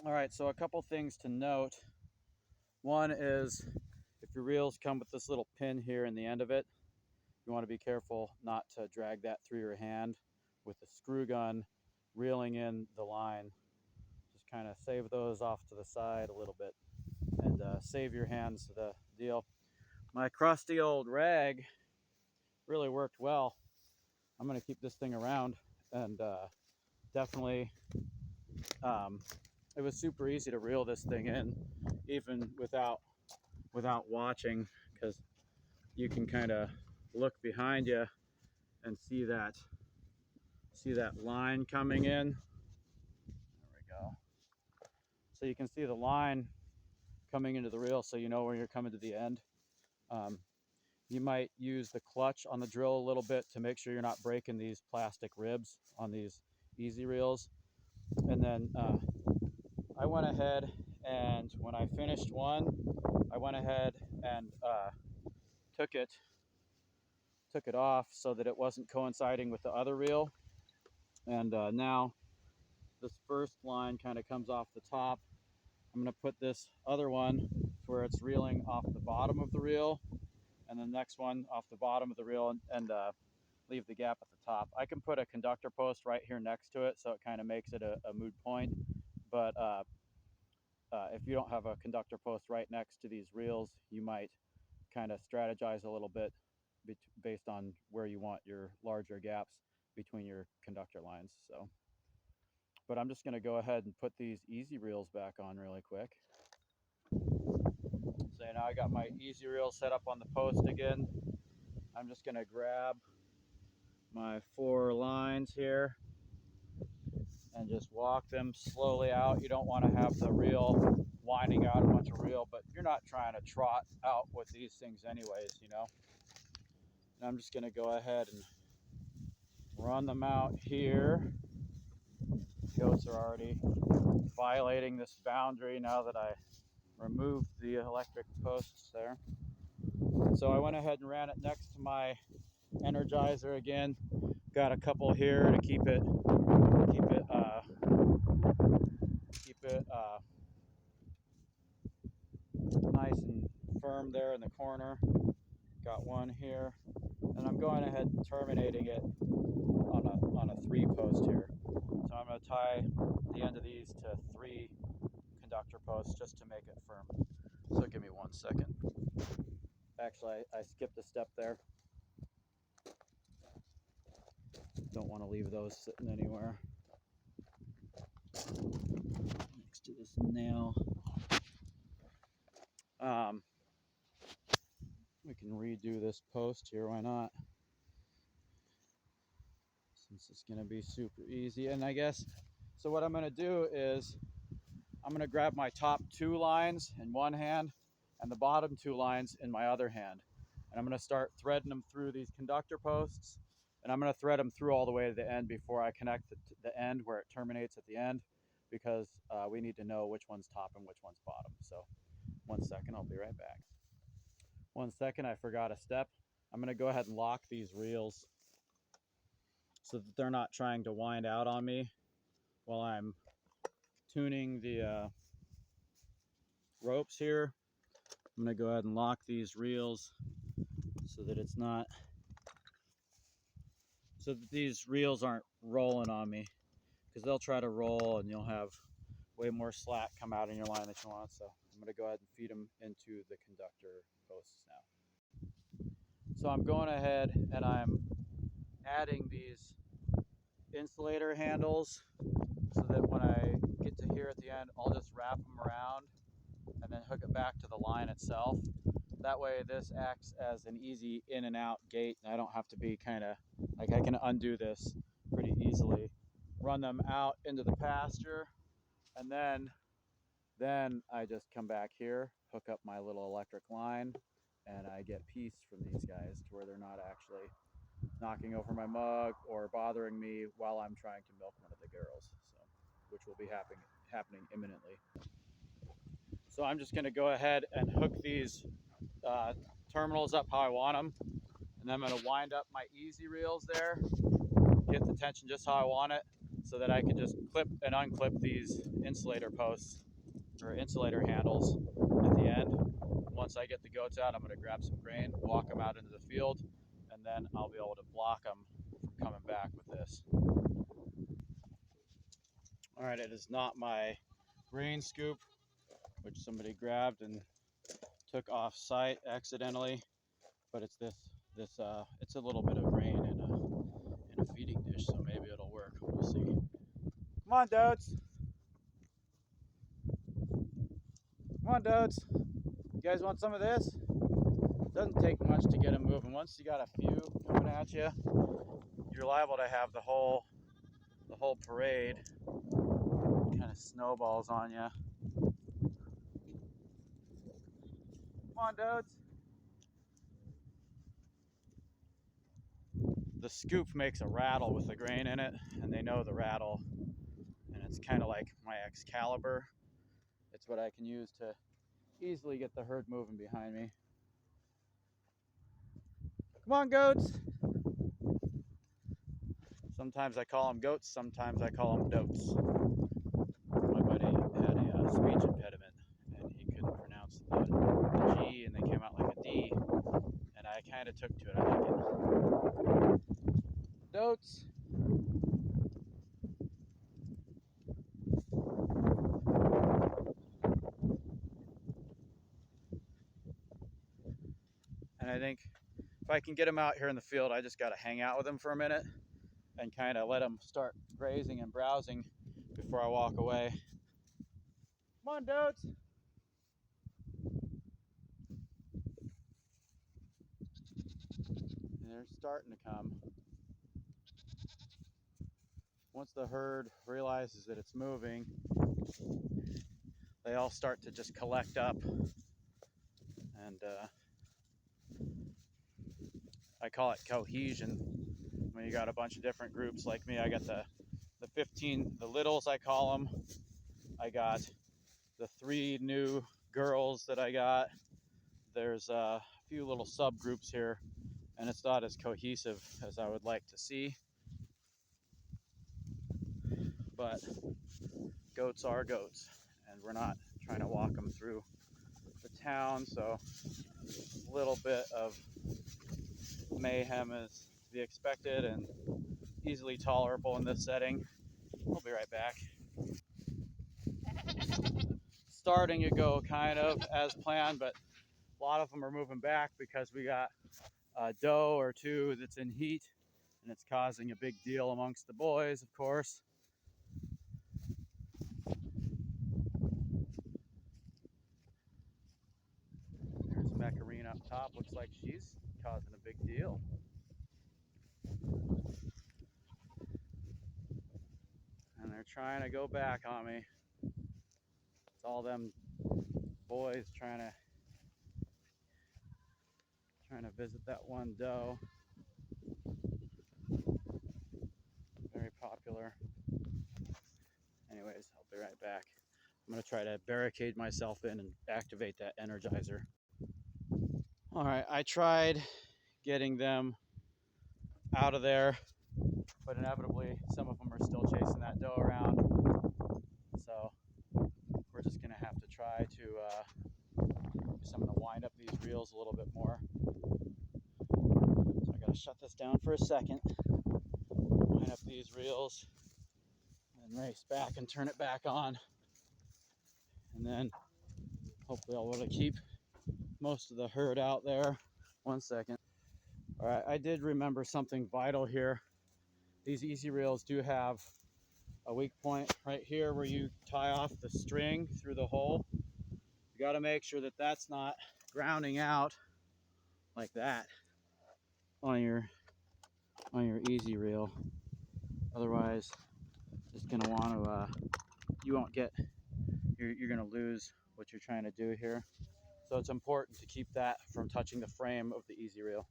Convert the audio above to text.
All right, so a couple things to note. One is if your reels come with this little pin here in the end of it, you want to be careful not to drag that through your hand with the screw gun reeling in the line. Just kind of save those off to the side a little bit and save your hands the deal. My crusty old rag really worked well. I'm going to keep this thing around, and definitely um, it was super easy to reel this thing in even without watching, because you can kind of look behind you and see that line coming in. There we go. So you can see the line coming into the reel, so you know where you're coming to the end. um, you might use the clutch on the drill a little bit to make sure you're not breaking these plastic ribs on these easy reels. And then I went ahead, and when I finished one, I went ahead and took it off so that it wasn't coinciding with the other reel. And now this first line kind of comes off the top. I'm going to put this other one where it's reeling off the bottom of the reel, and the next one off the bottom of the reel, and leave the gap at the top. I can put a conductor post right here next to it, so it kind of makes it a moot point. But if you don't have a conductor post right next to these reels, you might kind of strategize a little bit based on where you want your larger gaps between your conductor lines. So, but I'm just going to go ahead and put these easy reels back on really quick. So now I got my easy reel set up on the post again. I'm just going to grab my 4 lines here and just walk them slowly out. You don't want to have the reel winding out a bunch of reel, but you're not trying to trot out with these things anyways, you know. And I'm just going to go ahead and run them out here. Goats are already violating this boundary now that I removed the electric posts there. So I went ahead and ran it next to my Energizer again. Got a couple here to keep it nice and firm there in the corner. Got one here, and I'm going ahead and terminating it on a 3 post here. So I'm going to tie the end of these to 3 conductor posts just to make it firm. So give me 1 second. Actually, I skipped a step there. Don't want to leave those sitting anywhere next to this nail. We can redo this post here, why not? Since it's going to be super easy. And I guess, so what I'm going to do is I'm going to grab my top 2 lines in one hand and the bottom 2 lines in my other hand. And I'm going to start threading them through these conductor posts. And I'm going to thread them through all the way to the end before I connect the end where it terminates at the end, because we need to know which one's top and which one's bottom. So 1 second, I'll be right back. 1 second, I forgot a step. I'm going to go ahead and lock these reels so that they're not trying to wind out on me while I'm tuning the ropes here. I'm going to go ahead and lock these reels so that these reels aren't rolling on me, because they'll try to roll and you'll have way more slack come out in your line that you want. So I'm going to go ahead and feed them into the conductor posts now. So I'm going ahead and I'm adding these insulator handles so that when I get to here at the end, I'll just wrap them around and then hook it back to the line itself. That way this acts as an easy in and out gate, and I don't have to be kind of like, I can undo this pretty easily, run them out into the pasture, and then I just come back here, hook up my little electric line, and I get peace from these guys to where they're not actually knocking over my mug or bothering me while I'm trying to milk one of the girls, so, which will be happening imminently. So I'm just going to go ahead and hook these terminals up how I want them, and then I'm going to wind up my easy reels there, get the tension just how I want it, so that I can just clip and unclip these insulator posts or insulator handles at the end. Once I get the goats out, I'm going to grab some grain, walk them out into the field, and then I'll be able to block them from coming back with this. All right, it is not my grain scoop, which somebody grabbed and took off site accidentally, but it's it's a little bit of grain in a feeding dish, so maybe it'll work. We'll see. Come on, Dotes. Come on, Dotes. You guys want some of this? It doesn't take much to get them moving. Once you got a few coming at you, you're liable to have the whole parade kind of snowballs on you. Come on, Dotes. The scoop makes a rattle with the grain in it, and they know the rattle, and it's kind of like my Excalibur. It's what I can use to easily get the herd moving behind me. Come on, goats. Sometimes I call them goats, sometimes I call them dotes. My buddy had a speech impediment and he couldn't pronounce the G, and they came out like a D, and I kind of took to it. I like it. Dotes. And I think if I can get them out here in the field, I just got to hang out with them for a minute and kind of let them start grazing and browsing before I walk away. Come on, Dotes. They're starting to come. Once the herd realizes that it's moving, they all start to just collect up, and I call it cohesion. When you got a bunch of different groups like me, I got the 15, the littles I call them. I got the 3 new girls that I got. There's a few little subgroups here, and it's not as cohesive as I would like to see. But goats are goats, and we're not trying to walk them through the town, so a little bit of mayhem is to be expected and easily tolerable in this setting. We'll be right back. Starting to go kind of as planned, but a lot of them are moving back because we got a doe or 2 that's in heat, and it's causing a big deal amongst the boys, of course. There's Macarena up top. Looks like she's causing a big deal. And they're trying to go back on me. It's all them boys trying to visit that one doe. Very popular. Anyways, I'll be right back. I'm gonna try to barricade myself in and activate that energizer. All right, I tried getting them out of there, but inevitably some of them are still chasing that doe around. So we're just gonna have to try to, so I'm gonna wind up these reels a little bit more. So I gotta shut this down for a second, wind up these reels, and race back and turn it back on. And then hopefully I'll be able to keep most of the herd out there. One second. All right, I did remember something vital here. These easy reels do have a weak point right here where you tie off the string through the hole. You got to make sure that that's not grounding out like that on your easy reel. Otherwise, it's going to want to you won't get, you're going to lose what you're trying to do here. So it's important to keep that from touching the frame of the easy reel.